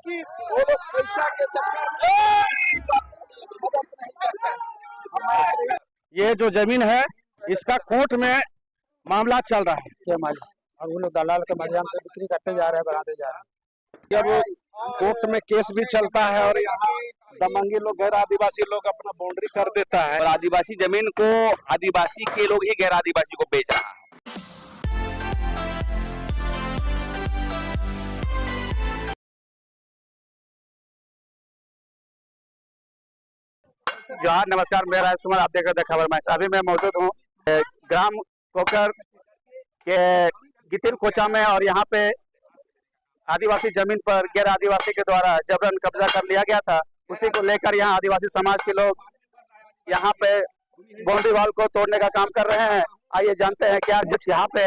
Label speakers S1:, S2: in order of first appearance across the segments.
S1: क्योंकि वो लोग पैसा के चक्कर में मदद नहीं करते। हमारे
S2: ये जो जमीन है इसका कोर्ट में मामला चल रहा है
S3: के मालिक और वो लोग दलाल के माध्यम से बिक्री करते जा रहे हैं, बढ़ाते जा रहे हैं।
S2: जब कोर्ट में केस भी चलता है और यहाँ दमंगी लोग गैर आदिवासी लोग अपना बाउंड्री कर देता है
S4: और आदिवासी जमीन को आदिवासी के लोग ही गैर आदिवासी को बेच रहा है।
S2: जोहार, नमस्कार, मैं राज कुमार, आप देख रहे खबर मैच। अभी मैं मौजूद हूँ ग्राम कोकर के गितिल कोचा में और यहाँ पे आदिवासी जमीन पर गैर आदिवासी के द्वारा जबरन कब्जा कर लिया गया था। उसी को लेकर यहाँ आदिवासी समाज के लोग यहाँ पे बाउंड्री वॉल को तोड़ने का काम कर रहे हैं। आइए जानते हैं क्या जिस यहाँ पे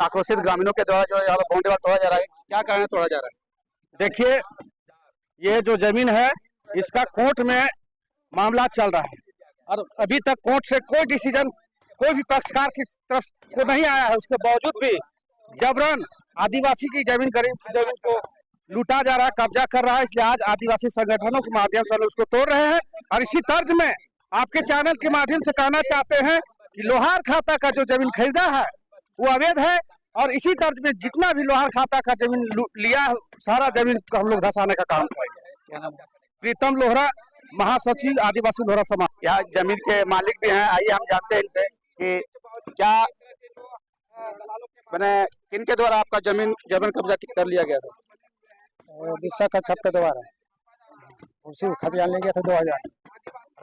S2: आक्रोशित ग्रामीणों के द्वारा जो यहाँ पे बाउंड्री वॉल तोड़ा जा रहा है, क्या कारण तोड़ा जा रहा है। देखिए, ये जो जमीन है इसका कोर्ट में मामला चल रहा है और अभी तक कोर्ट से कोई डिसीजन कोई भी पक्षकार की तरफ को नहीं आया है। उसके बावजूद भी जबरन आदिवासी की जमीन को लूटा जा रहा है, कब्जा कर रहा है। इसलिए आज आदिवासी संगठनों के माध्यम से उसको तोड़ रहे हैं और इसी तर्ज में आपके चैनल के माध्यम से कहना चाहते हैं कि लोहार खाता का जो जमीन खरीदा है वो अवैध है और इसी तर्ज में जितना भी लोहार खाता का जमीन लिया सारा जमीन को हम लोग धसाने का काम करेंगे। प्रीतम लोहरा, महासचिव आदिवासी लोहरा समाज, यहाँ जमीन के मालिक भी हैं। आइए हम जानते हैं इनसे कि क्या मैंने किनके द्वारा आपका जमीन कब्जा कर लिया गया था।
S3: दिशा का छप के द्वारा उसी खतियान ले गया था 2000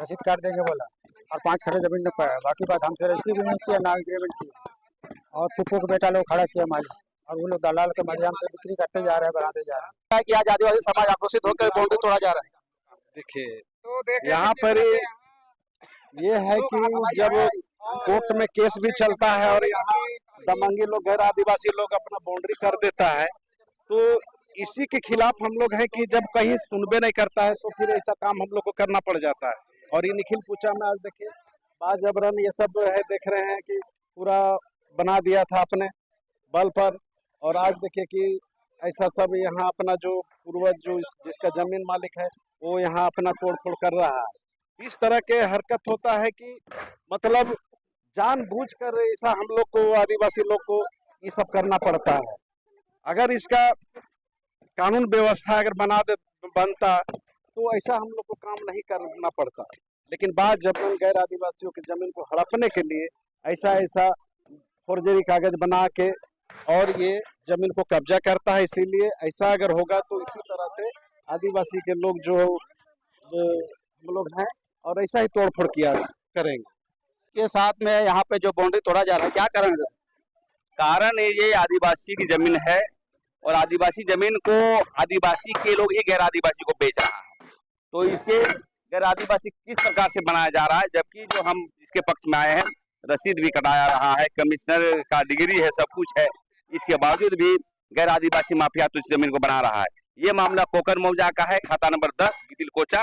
S3: रसीद काट देंगे बोला और 5 खड़े जमीन न पाया। बाकी बात हमसे रजिस्ट्री भी नहीं किया, ना एग्रीमेंट किया और पुप्पू के बेटा लोग खड़ा किया मालिक और वो लोग दलाल के माध्यम से बिक्री करते जा रहे हैं, बढ़ाते जा रहे हैं।
S2: कि आज आदिवासी समाज आक्रोशित होकर बाउंड्री तोड़ा जा रहा है। देखिए, यहाँ पर ये है कि जब कोर्ट में केस भी चलता है और यहाँ दमंगी लोग गैर आदिवासी लोग अपना बाउंड्री कर देता है, तो इसी के खिलाफ हम लोग हैं कि जब कहीं सुनबे नहीं करता है तो फिर ऐसा काम हम लोग को करना पड़ जाता है। और ये निखिल पूछा में आज देखिए बाज जबरन ये सब है, देख रहे हैं कि पूरा बना दिया था अपने बल पर और आज देखिए कि ऐसा सब यहाँ अपना जो पूर्वज जो जिसका जमीन मालिक है वो यहाँ अपना तोड़ फोड़ कर रहा है। इस तरह के हरकत होता है कि मतलब जानबूझकर ऐसा हम लोग को आदिवासी लोग को ये सब करना पड़ता है। अगर इसका कानून व्यवस्था अगर बनता तो ऐसा हम लोग को काम नहीं करना पड़ता। लेकिन बाद जब गैर आदिवासियों की जमीन को हड़पने के लिए ऐसा फौर्जरी कागज बना के और ये जमीन को कब्जा करता है, इसीलिए ऐसा अगर होगा तो इसी तरह से आदिवासी के लोग जो हम लोग हैं और ऐसा ही तोड़फोड़ किया करेंगे। के साथ में यहाँ पे जो बाउंड्री तोड़ा जा रहा है, क्या कारण है?
S4: ये आदिवासी की जमीन है और आदिवासी जमीन को आदिवासी के लोग ही गैर आदिवासी को बेच रहा है। तो इसके गैर आदिवासी किस प्रकार से बनाया जा रहा है, जबकि जो हम इसके पक्ष में आए हैं रसीद भी कटाया रहा है, कमिश्नर का डिग्री है, सब कुछ है, इसके बावजूद भी गैर आदिवासी माफिया तो इस जमीन को बना रहा है। ये मामला कोकर मौजा का है, खाता नंबर 10 गितिल कोचा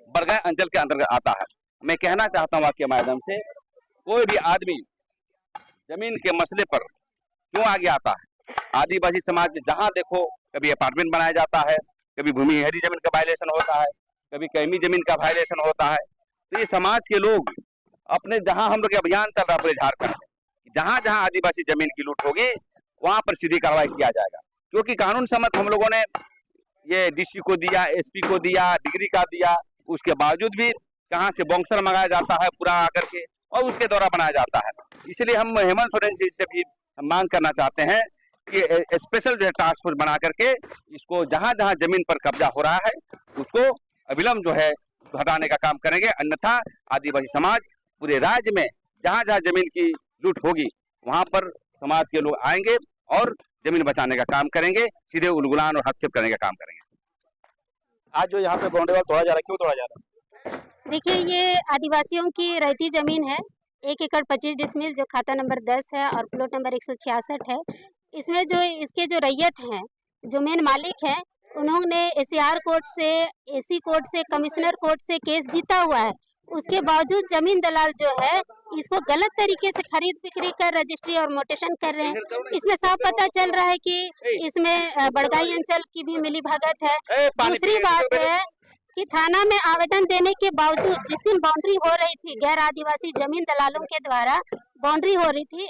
S4: बरगाय अंचल के अंतर्गत आता है। मैं कहना चाहता हूँ आपके माध्यम से, कोई भी आदमी जमीन के मसले पर क्यों आगे आता है। आदिवासी समाज में जहाँ देखो कभी अपार्टमेंट बनाया जाता है, कभी भूमि हरी जमीन का वायलेशन होता है, कभी कैमी जमीन का वायलेशन होता है। तो ये समाज के लोग अपने जहाँ हम लोग अभियान चल रहा है पूरे झारखंड में, जहाँ जहाँ आदिवासी जमीन की लूट होगी वहाँ पर सीधी कार्रवाई किया जाएगा। क्योंकि कानून सम्मत हम लोगों ने ये डीसी को दिया, एसपी को दिया, डिग्री का दिया, उसके बावजूद भी कहाँ से बॉन्सर मंगाया जाता है पूरा आकर के और उसके द्वारा बनाया जाता है। इसलिए हम हेमंत सोरेन जी से भी मांग करना चाहते हैं कि स्पेशल टास्क फोर्स बना करके इसको जहाँ जहाँ जमीन पर कब्जा हो रहा है उसको अविलंब जो है हटाने का काम करेंगे। अन्यथा आदिवासी समाज पूरे राज्य में जहाँ जहाँ जमीन की लूट होगी वहाँ पर समाज के लोग आएंगे और जमीन बचाने का काम करेंगे, सीधे उलगुलान और हस्तक्षेप करने का काम करेंगे। आज जो यहाँ पे बाउंड्री वॉल तोड़ा जा रहा है, क्यों तोड़ा जा रहा है?
S5: देखिए, ये आदिवासियों की रहती जमीन है, 1 एकड़ 25 डिसमिल, जो खाता नंबर 10 है और प्लॉट नंबर 166 है। इसमें जो इसके जो रैयत हैं, जो मेन मालिक हैं, उन्होंने एसीआर कोर्ट से, एसी कोर्ट से, कमिश्नर कोर्ट से केस जीता हुआ है। उसके बावजूद जमीन दलाल जो है इसको गलत तरीके से खरीद बिक्री कर रजिस्ट्री और मोटेशन कर रहे हैं। इसमें साफ पता चल रहा है कि इसमें बड़गाई अंचल की भी मिली भगत है। दूसरी बात है कि थाना में आवेदन देने के बावजूद जिस दिन बाउंड्री हो रही थी, गैर आदिवासी जमीन दलालों के द्वारा बाउंड्री हो रही थी,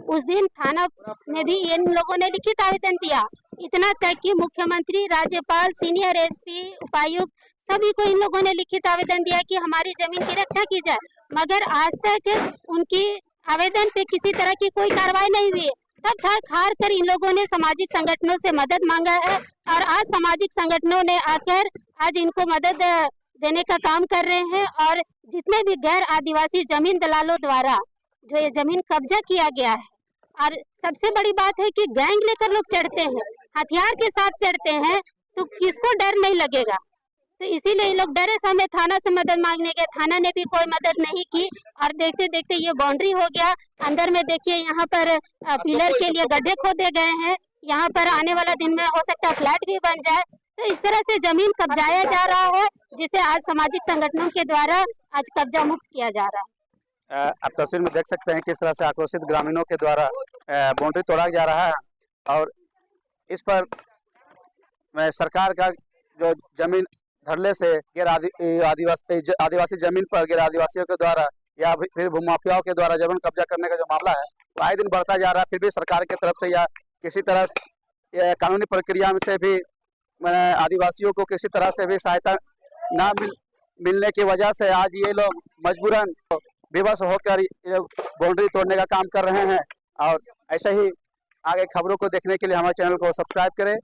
S5: उस दिन थाना में भी इन लोगों ने लिखित आवेदन दिया। इतना तक कि मुख्यमंत्री, राज्यपाल, सीनियर एसपी, उपायुक्त सभी को इन लोगों ने लिखित आवेदन दिया कि हमारी जमीन की रक्षा की जाए, मगर आज तक उनकी आवेदन पे किसी तरह की कोई कार्रवाई नहीं हुई। तब थक हार कर इन लोगों ने सामाजिक संगठनों से मदद मांगा है और आज सामाजिक संगठनों ने आकर आज इनको मदद देने का काम कर रहे हैं। और जितने भी गैर आदिवासी जमीन दलालों द्वारा जो ये जमीन कब्जा किया गया है, और सबसे बड़ी बात है कि गैंग लेकर लोग चढ़ते हैं, हथियार के साथ चढ़ते हैं, तो किसको डर नहीं लगेगा। तो इसीलिए लोग डरे समय थाना से मदद मांगने गए, थाना ने भी कोई मदद नहीं की और देखते देखते ये बाउंड्री हो गया। अंदर में देखिए यहाँ पर पिलर के लिए गड्ढे खोदे गए हैं, यहाँ पर आने वाला दिन में हो सकता है फ्लैट भी बन जाए। तो इस तरह से जमीन कब्जाया जा रहा है, जिसे आज सामाजिक संगठनों के द्वारा आज कब्जा मुक्त किया जा रहा है।
S2: आप तस्वीर में देख सकते हैं किस तरह से आक्रोशित ग्रामीणों के द्वारा बाउंड्री तोड़ा जा रहा है और इस पर सरकार का जो जमीन धड़ल्ले से गैर आदिवासी जमीन पर गैर आदिवासियों के द्वारा या फिर भूमाफियाओं के द्वारा जमीन कब्जा करने का जो मामला है वो आए दिन बढ़ता जा रहा है। फिर भी सरकार की तरफ से या किसी तरह कानूनी प्रक्रिया में से भी आदिवासियों को किसी तरह से भी सहायता ना मिलने की वजह से आज ये लोग मजबूरन विवश होकर बाउंड्री तोड़ने का काम कर रहे हैं। और ऐसे ही आगे खबरों को देखने के लिए हमारे चैनल को सब्सक्राइब करें